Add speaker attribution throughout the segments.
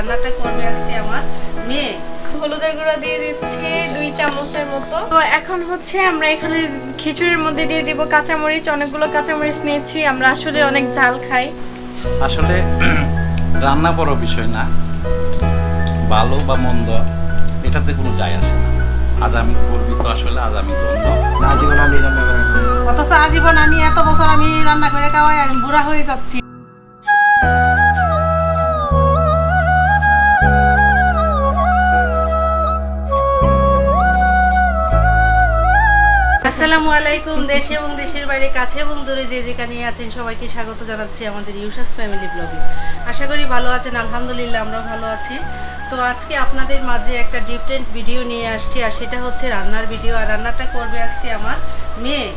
Speaker 1: রান্নাটা করবে আজকে আমার মেয়ে।
Speaker 2: হলুদের গুঁড়া দিয়ে দিচ্ছি 2 চামচের মতো। তো এখন হচ্ছে আমরা এখানে খিচুড়ির মধ্যে দিয়ে দিব কাঁচামরিচ। অনেকগুলো কাঁচামরিচ নিয়েছি, আমরা আসলে অনেক ঝাল খাই।
Speaker 3: আসলে রান্না বড় বিষয় না, ভালো বা মন্দ এটাতে কোনো যায় আসে না। আজ আমি গর্বিত, আসলে আজ আমি ধন্য।
Speaker 4: আজীবন আমি রান্না করে খাই।
Speaker 1: অথচ আজীবন আমি এত বছর আমি রান্না করে খাওয়াই আমি বুড়া হয়ে যাচ্ছি। আসসালামু আলাইকুম। দেশে এবং দেশের বাইরে, কাছে এবং দূরে যে যেখানে আছেন সবাইকে স্বাগত জানাচ্ছি আমাদের ইউসাস ফ্যামিলি ব্লগে। আশা করি ভালো আছেন। আলহামদুলিল্লাহ আমরা ভালো আছি। তো আজকে আপনাদের মাঝে একটা ডিফারেন্ট ভিডিও নিয়ে আসছি, আর সেটা হচ্ছে রান্নার ভিডিও। আর রান্নাটা করবে আজকে আমার মেয়ে।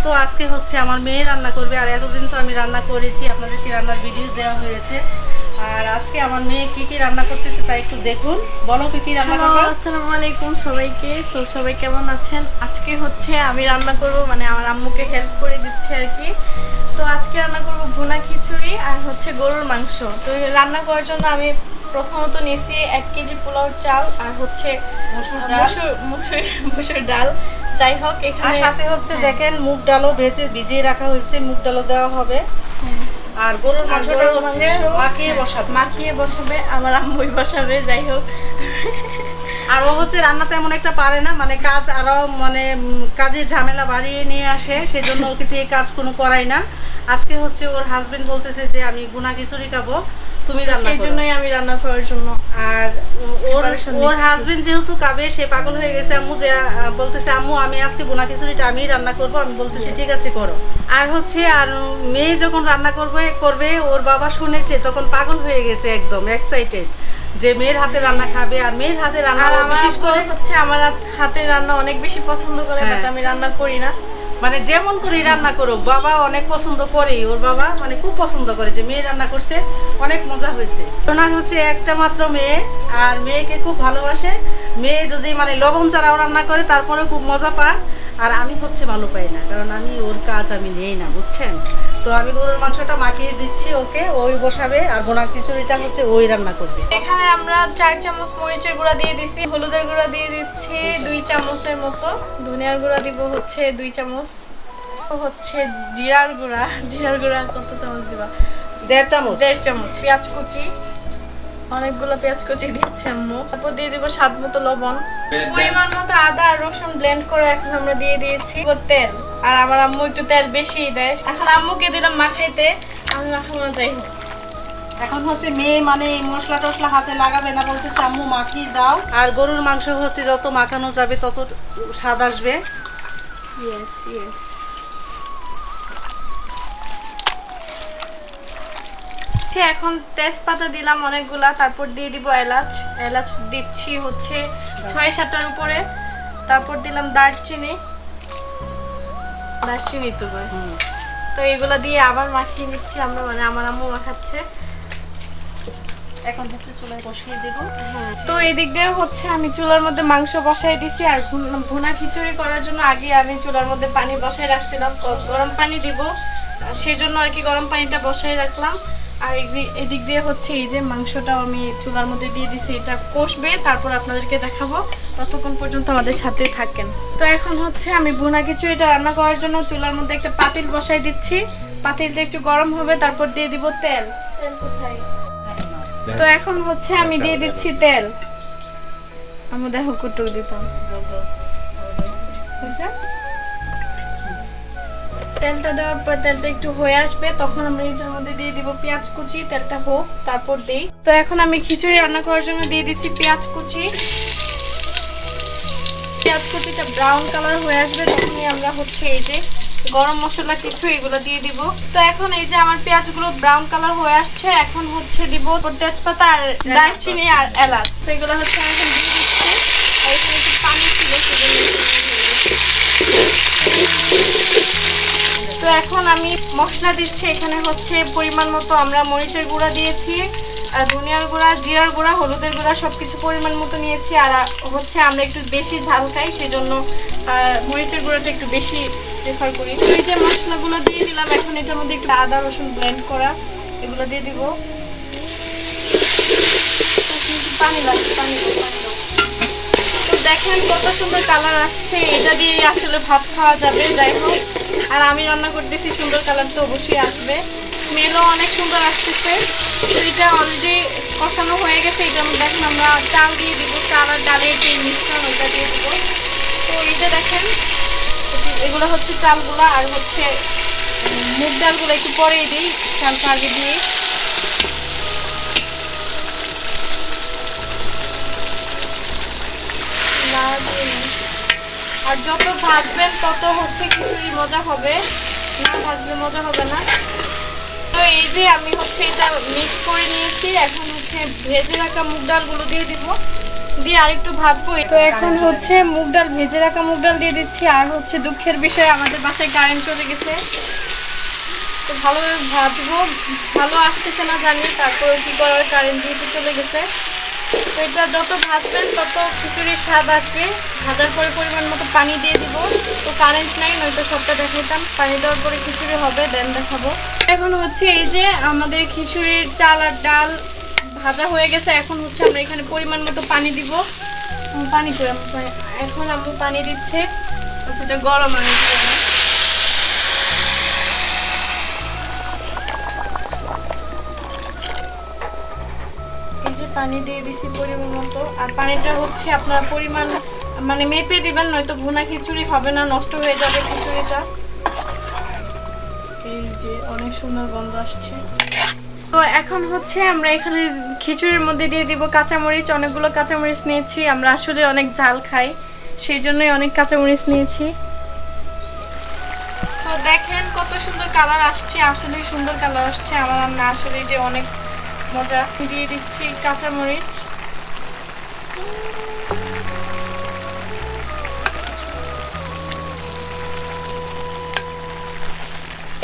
Speaker 1: তো আজকে হচ্ছে আমার মেয়ে রান্না করবে। আর এতদিন তো আমি রান্না করেছি, আপনাদেরকে রান্নার ভিডিও দেওয়া হয়েছে। আর আজকে আমার মেয়ে কি কি রান্না করতেছে তাই একটু দেখুন। বলো কি কি রান্না করবে।
Speaker 2: আসসালামু আলাইকুম সবাইকে। সবাই কেমন আছেন? আজকে হচ্ছে আমি রান্না করব, মানে আমার আম্মুকে হেল্প করে দিচ্ছি আর কি। তো আজকে রান্না করব ভুনা খিচুড়ি আর হচ্ছে গরুর মাংস। তো রান্না করার জন্য আমি প্রথমত নিয়েছি 1 কেজি পোলাও চাল আর হচ্ছে মসুর ডাল। যাই হোক,
Speaker 1: আর
Speaker 2: এখানে
Speaker 1: সাথে হচ্ছে দেখেন মুগ ডালও ভিজিয়ে রাখা হয়েছে, মুগ ডালও দেওয়া হবে। আর গরুর মাংসটা হচ্ছে
Speaker 2: মাখিয়ে বসাবে আমার আম্মুই বসাবে। যাই হোক,
Speaker 1: আর ও হচ্ছে রান্না তেমন একটা পারে না, মানে কাজ আরো মানে কাজের ঝামেলা বাড়িয়ে নিয়ে আসে, সেজন্য ওকে দিয়ে কাজ কোনো করাই না। আজকে হচ্ছে ওর হাজবেন্ড বলতেছে যে আমি ভুনা খিচুড়ি খাবো, তুমি রান্না
Speaker 2: সেই
Speaker 1: করো।
Speaker 2: জন্যই আমি রান্না করার জন্য।
Speaker 1: আর ওর হাজবেন্ড যেহেতু খাবে, সে পাগল হয়ে গেছে আম্মু, যে বলতেছে আম্মু আমি আজকে ভুনা খিচুড়িটা আমিই রান্না করব। আমি বলতেছি ঠিক আছে করো। আর হচ্ছে আর মেয়ে যখন রান্না করবে ওর বাবা শুনেছে তখন পাগল হয়ে গেছে, একদম এক্সাইটেড যে মেয়ের হাতে রান্না খাবে। আর মেয়ের হাতে রান্না বিশেষ করে
Speaker 2: হচ্ছে আমার হাতের রান্না অনেক বেশি পছন্দ করে, বাট আমি রান্না করি না।
Speaker 1: মানে যেমন করে রান্না করুক, বাবা অনেক পছন্দ করে। ওর বাবা মানে খুব পছন্দ করে যে মেয়ে রান্না করছে, অনেক মজা হয়েছে। ওনার হচ্ছে একটা মাত্র মেয়ে, আর মেয়েকে খুব ভালোবাসে। মেয়ে যদি মানে লবণ ছাড়াও রান্না করে তারপরেও খুব মজা পায়। আর আমি হচ্ছে ভালো পাই না, কারণ আমি ওর কাজ আমি নেই না, বুঝছেন। তো আমি গরুর মাংসটা মাখিয়ে দিচ্ছি ওকে, ওই বসাবে। আর ভুনা খিচুড়িটা হচ্ছে ওই রান্না করবে।
Speaker 2: এখানে আমরা 4 চামচ মরিচের গুঁড়া দিয়ে দিছি, হলুদের গুঁড়া দিয়ে দিচ্ছি 2 চামচের মতো, ধনিয়ার গুঁড়া দিব হচ্ছে 2 চামচ, হচ্ছে জিরার গুঁড়া কত চামচ দিবা?
Speaker 1: 1.5
Speaker 2: চামচ। পেঁয়াজ কুচি, অনেকগুলো পেঁয়াজ কুচি দিচ্ছি আম্মু। তারপর দিয়ে দিব স্বাদ মতো লবণ, পরিমাণ মতো আদা আর রসুন ব্লেন্ড করে এখন আমরা দিয়ে দিয়েছি তেল। আর আমার আম্মু একটু তেল বেশি দেয়। এখন আম্মুকে দিলাম মাখাইতে, আমি মাখাবো না। যাই হোক,
Speaker 1: এখন হচ্ছে মেয়ে মানে এই মশলা টসলা হাতে লাগাবে না, বলতেছে আম্মু মাখিয়ে দাও। আর গরুর মাংস হচ্ছে যত মাখানো যাবে তত স্বাদ আসবে।
Speaker 2: ইয়েস। এখন তেজপাতা দিলাম অনেকগুলা, তারপর দিয়ে দিব এলাচ দিচ্ছি হচ্ছে 6-7টার উপরে। তারপর দিলাম দারচিনি তো এগুলা দিয়ে আবার মাখিয়ে নিচ্ছি আমরা, মানে আমার আম্মু মাখাচ্ছে।
Speaker 1: এখন হচ্ছে চুলায় বসিয়ে দেবো।
Speaker 2: তো এদিক দিয়ে হচ্ছে আমি চুলার মধ্যে মাংস বসাই দিছি। আর ভুনা খিচুড়ি করার জন্য আগে আমি চুলার মধ্যে পানি বসাই রাখছিলাম, গরম পানি দিব, সেই জন্য আর কি গরম পানিটা বসাই রাখলাম। আর এদিক দিয়ে হচ্ছে এই যে মাংসটাও আমি চুলার মধ্যে দিয়ে দিছি, এটা কষবে, তারপর আপনাদেরকে দেখাবো। ততক্ষণ পর্যন্ত আমাদের সাথে থাকেন। তো এখন হচ্ছে আমি ভুনা খিচুড়িটা রান্না করার জন্য চুলার মধ্যে একটা পাতিল বসাই দিচ্ছি। পাতিলটা একটু গরম হবে, তারপর দিয়ে দিব তেল। কোথায়? তো এখন হচ্ছে আমি দিয়ে দিচ্ছি তেল। আমি দেখো কতটুকু দিতাম। তেলটা দেওয়ার পর তেলটা একটু হয়ে আসবে, তখন আমরা এটার মধ্যে দিয়ে দিব পেঁয়াজ কুচি। তেলটা হোক, তারপর দেই। তো এখন আমি খিচুড়ি রান্না করার জন্য দিয়ে দিচ্ছি পেঁয়াজ কুচিটা ব্রাউন কালার হয়ে আসবে, তখনই আমরা হচ্ছে এই যে গরম মশলা কিছু এগুলো দিয়ে দিব। তো এখন এই যে আমার পেঁয়াজগুলো ব্রাউন কালার হয়ে আসছে, এখন হচ্ছে দিব তেজপাতা আর দারচিনি আর এলাচ। সেগুলো হচ্ছে আমি এখন দিয়ে দিচ্ছি। আর এখানে একটু পানি ছিল, তো এখন আমি মশলা দিচ্ছি। এখানে হচ্ছে পরিমাণ মতো আমরা মরিচের গুঁড়া দিয়েছি, আর ধনিয়ার গুঁড়া, জিরার গুঁড়া, হলুদের গুঁড়া সবকিছু পরিমাণ মতো নিয়েছি। আর হচ্ছে আমরা একটু বেশি ঝাল খাই, সেই জন্য মরিচের গুঁড়াটা একটু বেশি প্রেফার করি। তো এই যে মশলাগুলো দিয়ে দিলাম। এখন এটার মধ্যে একটু আদা রসুন ব্লেন্ড করা এগুলো দিয়ে দিব। তো পানি লাগবে, পানি দাও, পানি দাও। তো দেখেন কত সুন্দর কালার আসছে, এটা দিয়ে আসলে ভাত খাওয়া যাবে। যাই হোক, আর আমি রান্না করতেছি, সুন্দর কালার তো অবশ্যই আসবে, স্মেলও অনেক সুন্দর আসতেছে। তো এটা অলরেডি কষানো হয়ে গেছে। এটা দেখেন আমরা চাল দিয়ে দিব, চাল আর ডালের যে মিশ্রণ ওইটা দিয়ে দিব। তো এই যে দেখেন এগুলো হচ্ছে চালগুলো, আর হচ্ছে মুগ ডালগুলো একটু পরেই দিই, চালটা আগে দিয়ে। আর যত ভাজবেন তত হচ্ছে খিচুড়ি মজা হবে, না ভাজলে মজা হবে না। তো এই যে আমি হচ্ছে এটা মিক্স করে নিয়েছি, এখন হচ্ছে ভেজে রাখা মুগ ডালগুলো দিয়ে দিব, দিয়ে আরেকটু ভাজবো। তো এখন হচ্ছে মুগ ডাল, ভেজে রাখা মুগ ডাল দিয়ে দিচ্ছি। আর হচ্ছে দুঃখের বিষয় আমাদের বাসায় কারেন্ট চলে গেছে, তো ভালোভাবে ভাজবো, ভালো আসতেছে না জানি, তারপরে কি করার, কারেন্ট যেহেতু চলে গেছে। তো এটা যত ভাজবেন তত খিচুড়ির স্বাদ আসবে। ভাজার পরে পরিমাণ মতো পানি দিয়ে দিব। তো কারেন্ট নাই, নয়তো সবটা দেখাইতাম। পানি দেওয়ার পরে খিচুড়ি হবে, দেন দেখাবো। এখন হচ্ছে এই যে আমাদের খিচুড়ির চাল আর ডাল ভাজা হয়ে গেছে। এখন হচ্ছে আমরা এখানে পরিমাণ মতো পানি দিব। পানি করে এখন আমি পানি দিচ্ছে, সেটা গরম আমি এই যে পানি দিয়ে দিছি পরিমাণ মতো। আর পানিটা হচ্ছে আপনার পরিমাণ মানে মেপে দিবেন, নয়তো ভুনা খিচুড়ি হবে না, নষ্ট হয়ে যাবে খিচুড়িটা। এই যে অনেক সুন্দর গন্ধ আসছে। তো এখন হচ্ছে আমরা এখানে খিচুড়ির মধ্যে দিয়ে দিব কাঁচামরিচ। অনেকগুলো কাঁচামরিচ নিয়েছি, আমরা আসলে অনেক ঝাল খাই, সেই জন্যই অনেক কাঁচামরিচ নিয়েছি। তো দেখেন কত সুন্দর কালার আসছে, আসলেই সুন্দর কালার আসছে। আমার রান্না আসলে যে অনেক মজা। দিয়ে দিচ্ছি কাঁচামরিচ।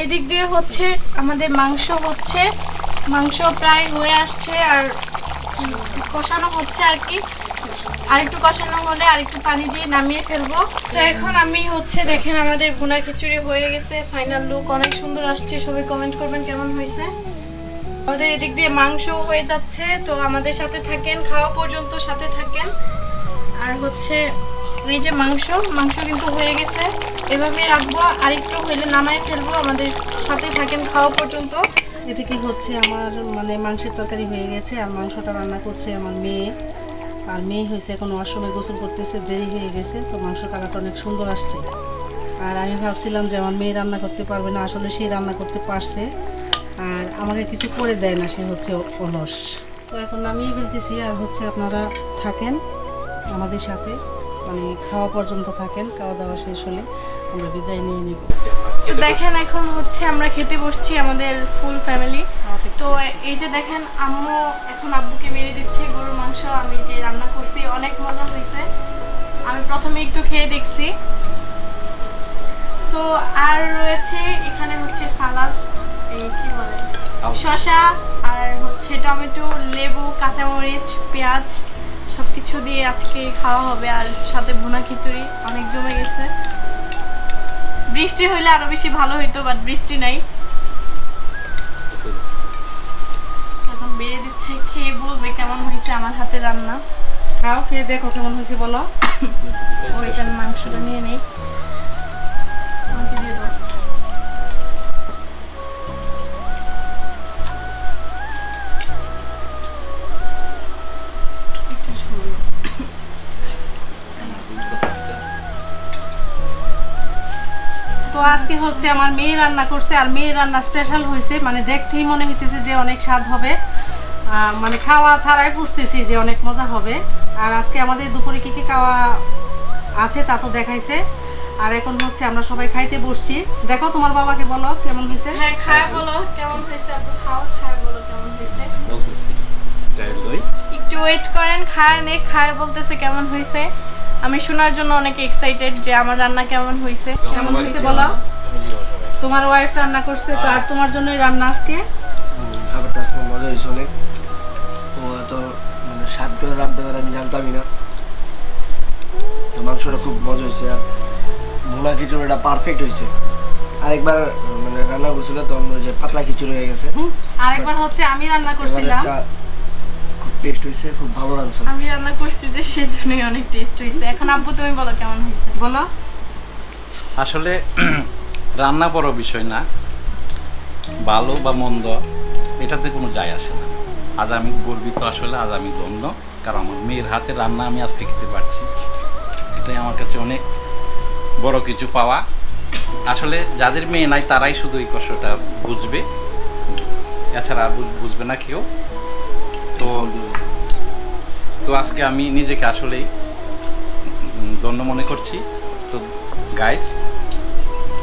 Speaker 2: এদিক দিয়ে হচ্ছে আমাদের মাংস প্রায় হয়ে আসছে, আর কষানো হচ্ছে আর কি। আরেকটু কষানো হলে আরেকটু পানি দিয়ে নামিয়ে ফেলবো। তো এখন আমি হচ্ছে দেখেন আমাদের ভুনা খিচুড়ি হয়ে গেছে, ফাইনাল লুক অনেক সুন্দর আসছে। সবাই কমেন্ট করবেন কেমন হয়েছে। আমাদের এদিক দিয়ে মাংস হয়ে যাচ্ছে, তো আমাদের সাথে থাকেন, খাওয়া পর্যন্ত সাথে থাকেন। আর হচ্ছে এই যে মাংস কিন্তু হয়ে গেছে, এভাবে রাখবো, আরেকটু হইলে নামায় ফেলবো। আমাদের সাথে থাকেন খাওয়া পর্যন্ত।
Speaker 1: এদিকে হচ্ছে আমার মানে মাংসের তরকারি হয়ে গেছে, আর মাংসটা রান্না করছে আমার মেয়ে। আর মেয়ে হয়েছে এখন ওয়াশরুমে গোসল করতেছে, দেরি হয়ে গেছে, তো মাংস কালারটা অনেক সুন্দর আসছে। আর আমি ভাবছিলাম যে আমার মেয়ে রান্না করতে পারবে না, আসলে সে রান্না করতে পারছে, আর আমাকে কিছু করে দেয় না, সে হচ্ছে অলস। তো এখন নামিয়ে ফেলতেছি। আর হচ্ছে আপনারা থাকেন আমাদের সাথে, মানে খাওয়া পর্যন্ত থাকেন, খাওয়া দাওয়া শেষ হলে আমরা বিদায় নিয়ে নিব।
Speaker 2: তো দেখেন এখন হচ্ছে আমরা খেতে বসছি, আমাদের ফুল ফ্যামিলি। তো এই যে দেখেন আম্মু এখন আব্বুকে মেরে দিচ্ছে গরুর মাংস, আমি যে রান্না করছি, অনেক মজা হয়েছে। আমি প্রথমে একটু খেয়ে দেখছি। তো আর রয়েছে এখানে হচ্ছে সালাদ, এই কি বলে, শসা, আর হচ্ছে টমেটো, লেবু, কাঁচামরিচ, পেঁয়াজ সবকিছু দিয়ে আজকে খাওয়া হবে। আর সাথে ভুনা খিচুড়ি অনেক জমে গেছে। বৃষ্টি হইলে আরো বেশি ভালো হইতো, বাট বৃষ্টি নাই। এখন বেড়ে দিচ্ছে, খেয়ে বলবে কেমন হয়েছে আমার হাতে রান্না।
Speaker 1: খাও, খেয়ে দেখো কেমন হয়েছে বলো।
Speaker 2: ওইটার মাংসটা নিয়ে নেই, আমাকে দিয়ে দাও।
Speaker 1: তো আজকে হচ্ছে আমার মেয়ে রান্না করছে, আর মেয়ে রান্না স্পেশাল হয়েছে, মানে দেখতেই মনে হইতেছে যে অনেক স্বাদ হবে, মানে খাওয়া ছাড়াই বুঝতেছি যে অনেক মজা হবে। আর আজকে আমাদের দুপুরে কি কি খাওয়া আছে তা তো দেখাইছে। আর এখন হচ্ছে আমরা সবাই খাইতে বসছি। দেখো তোমার বাবাকে বলো কেমন হয়েছে।
Speaker 2: হ্যাঁ, খায় বলো কেমন হয়েছে। আপু খাও, খায় বলো কেমন হয়েছে।
Speaker 3: বলতেছি
Speaker 2: একটু ওয়েট করেন, খায় বলতেছে কেমন হয়েছে। আমি শোনার জন্য অনেক এক্সাইটেড যে আমার রান্না কেমন হয়েছে।
Speaker 1: কেমন হয়েছে বলো। তোমার ওয়াইফ রান্না করছে, তো আর তোমার জন্যই রান্না আজকে।
Speaker 4: খাবারটা আসলে মজা হয়েছে অনেক। তোমরা তো মানে স্বাদ করে রাঁধতে পারে আমি জানতামই না। তো মাংসটা খুব মজা হয়েছে, আর ভুনা খিচুড়িটা পারফেক্ট হয়েছে। আরেকবার মানে রান্না করছিল তখন ওই যে পাতলা খিচুড়ি হয়ে গেছে।
Speaker 1: আরেকবার হচ্ছে আমি রান্না করছিলাম,
Speaker 4: খুব টেস্ট হয়েছে, খুব ভালো রাঁধছো।
Speaker 2: আমি রান্না করছি যে সেজন্যই অনেক টেস্ট হয়েছে। এখন আব্বু তুমি বলো কেমন হয়েছে।
Speaker 1: বলো।
Speaker 3: আসলে রান্না বড় বিষয় না, ভালো বা মন্দ এটাতে কোনো যায় আসে না। আজ আমি গর্বিত, আসলে আজ আমি ধন্য, কারণ আমার মেয়ের হাতে রান্না আমি আজকে খেতে পারছি। এটাই আমার কাছে অনেক বড় কিছু পাওয়া। আসলে যাদের মেয়ে নাই তারাই শুধু এই কষ্টটা বুঝবে, এছাড়া আর বুঝবে না কেউ। তো তো আজকে আমি নিজেকে আসলেই ধন্য মনে করছি। তো গাইস,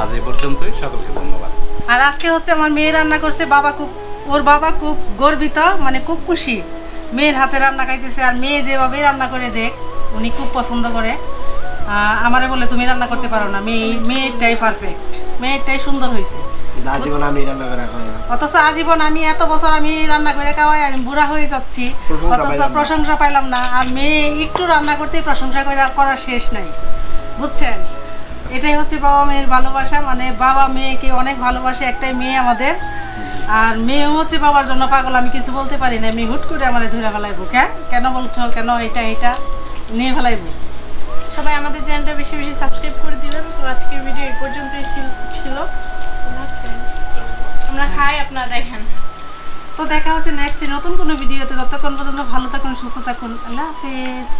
Speaker 3: আজ এই পর্যন্তই, সকলকে ধন্যবাদ।
Speaker 1: আর আজকে হচ্ছে আমার মেয়ে রান্না করছে, ওর বাবা খুব গর্বিত, মানে খুব খুশি মেয়ের হাতে রান্না খাইতেছে। আর মেয়ে যেভাবে রান্না করে দেখ উনি খুব পছন্দ করে। আমারে বলে তুমি রান্না করতে পারো না, মেয়েটাই পারফেক্ট, মেয়েটাই সুন্দর হয়েছে।
Speaker 4: আজীবন আমি রান্না করে খাওয়াই না।
Speaker 1: অথচ আজীবন আমি এত বছর আমি রান্না করে খাওয়াই, আমি বুড়া হয়ে যাচ্ছি, অথচ প্রশংসা পাইলাম না। আর মেয়ে একটু রান্না করতে প্রশংসা করার শেষ নাই, বুঝছেন? এটাই হচ্ছে বাবা মেয়ের ভালোবাসা, মানে বাবা মেয়েকে অনেক ভালোবাসে, একটাই মেয়ে আমাদের। আর মেয়ে হচ্ছে বাবার জন্য পাগল, আমি কিছু বলতে পারি না, মেয়ে হুট করে আমাদের ধরে ফেলাইবো, কেন বলছো, কেন এটা নিয়ে ফেলাইবো।
Speaker 2: সবাই আমাদের চ্যানেলটা বেশি বেশি সাবস্ক্রাইব করে দিবেন। তো আজকের ভিডিও এই পর্যন্তই ছিল। আমরা খাই, আপনারা দেখেন।
Speaker 1: তো দেখা হচ্ছে নেক্সট নতুন কোনো ভিডিওতে। ততক্ষণ পর্যন্ত ভালো থাকুন, সুস্থ থাকুন। আল্লাহ হাফেজ।